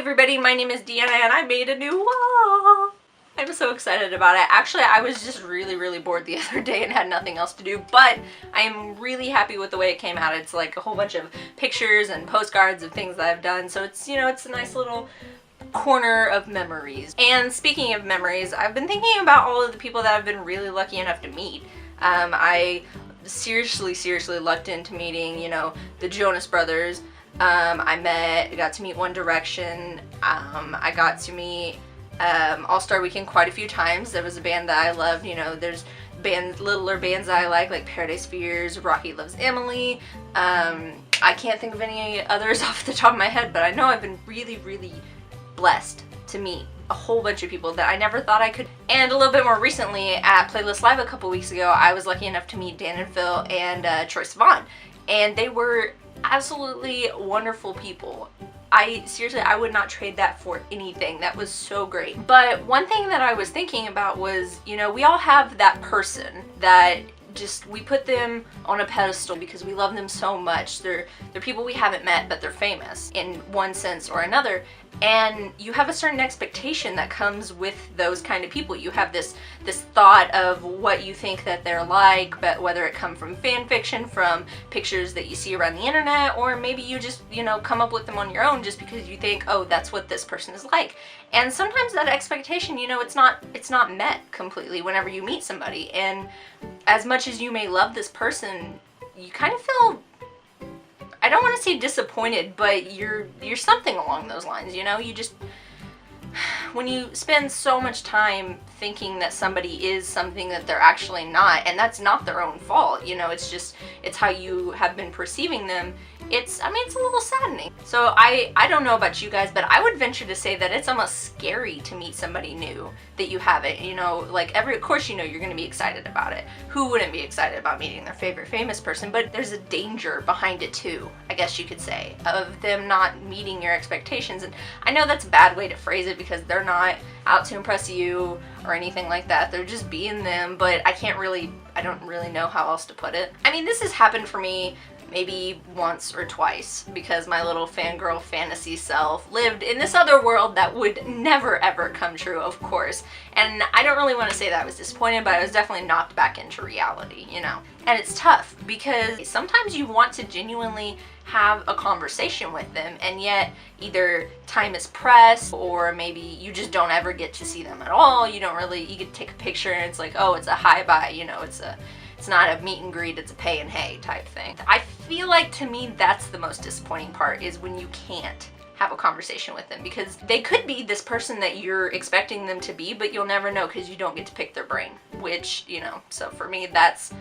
everybody, my name is Deanna and I made a new wall. I'm so excited about it. Actually, I was just really bored the other day and had nothing else to do, but I am really happy with the way it came out. It's like a whole bunch of pictures and postcards of things that I've done, so it's, you know, it's a nice little corner of memories. And speaking of memories, I've been thinking about all of the people that I've been really lucky enough to meet. I seriously lucked into meeting, you know, the Jonas Brothers. I got to meet One Direction. I got to meet All-Star Weekend quite a few times. There was a band that I loved, you know, there's littler bands that I like Paradise Fears, Rocky Loves Emily. I can't think of any others off the top of my head, but I know I've been really blessed to meet a whole bunch of people that I never thought I could. And a little bit more recently at Playlist Live a couple weeks ago, I was lucky enough to meet Dan and Phil and Troye Sivan, and they were absolutely wonderful people. Seriously, I would not trade that for anything. That was so great. But one thing that I was thinking about was, you know, we all have that person that just, we put them on a pedestal because we love them so much. They're people we haven't met, but they're famous in one sense or another. And you have a certain expectation that comes with those kind of people. You have this thought of what you think that they're like, but whether it come from fan fiction, from pictures that you see around the internet, or maybe you just, you know, come up with them on your own just because you think, oh, that's what this person is like. And sometimes that expectation, you know, it's not met completely whenever you meet somebody. And as much as you may love this person, you kind of feel, I don't want to say disappointed, but you're something along those lines, you know? You just, when you spend so much time thinking that somebody is something that they're actually not, and that's not their own fault, you know, it's just, it's how you have been perceiving them, it's, I mean, it's a little saddening. So I don't know about you guys, but I would venture to say that it's almost scary to meet somebody new that you haven't, you know, like of course you know you're going to be excited about it. Who wouldn't be excited about meeting their favorite famous person? But there's a danger behind it too, I guess you could say, of them not meeting your expectations. And I know that's a bad way to phrase it because they're not out to impress you or anything like that. They're just being them, but I don't really know how else to put it. I mean, this has happened for me maybe once or twice because my little fangirl fantasy self lived in this other world that would never ever come true, of course. And I don't really want to say that I was disappointed, but I was definitely knocked back into reality, you know. And it's tough because sometimes you want to genuinely have a conversation with them, and yet either time is pressed or maybe you just don't ever get to see them at all. You get to take a picture and it's like, oh, it's a hi bye, you know, it's not a meet and greet, it's a pay and hey type thing. I feel like, to me, that's the most disappointing part, is when you can't have a conversation with them, because they could be this person that you're expecting them to be, but you'll never know because you don't get to pick their brain, which, you know, so for me, that's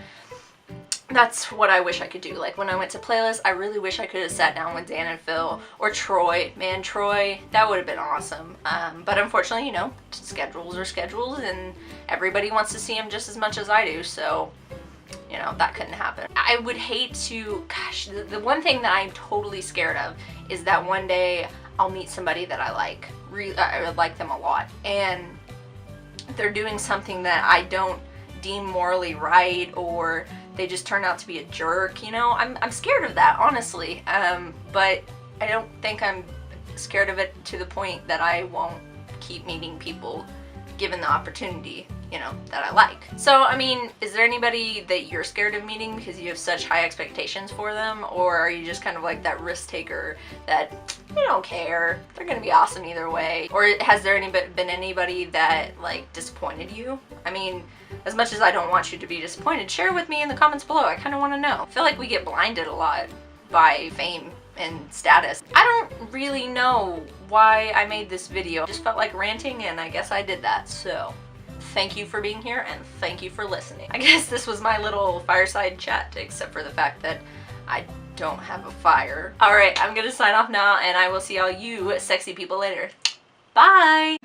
what I wish I could do. Like when I went to Playlist, I really wish I could have sat down with Dan and Phil, or Troye. Man, Troye, that would have been awesome. But unfortunately, you know, schedules are schedules and everybody wants to see him just as much as I do, so, you know, that couldn't happen. I would hate to, gosh, the one thing that I'm totally scared of is that one day I'll meet somebody that I like. I like them a lot, and they're doing something that I don't deem morally right, or they just turn out to be a jerk, you know. I'm scared of that, honestly, but I don't think I'm scared of it to the point that I won't keep meeting people given the opportunity, you know, that I like. So, I mean, is there anybody that you're scared of meeting because you have such high expectations for them, or are you just kind of like that risk taker that you don't care, they're gonna be awesome either way? Or has there been anybody that like disappointed you? I mean, as much as I don't want you to be disappointed, share with me in the comments below. I kind of want to know. I feel like we get blinded a lot by fame and status. I don't really know why I made this video. I just felt like ranting, and I guess I did that. So thank you for being here, and thank you for listening. I guess this was my little fireside chat, except for the fact that I don't have a fire. Alright, I'm gonna sign off now, and I will see all you sexy people later. Bye!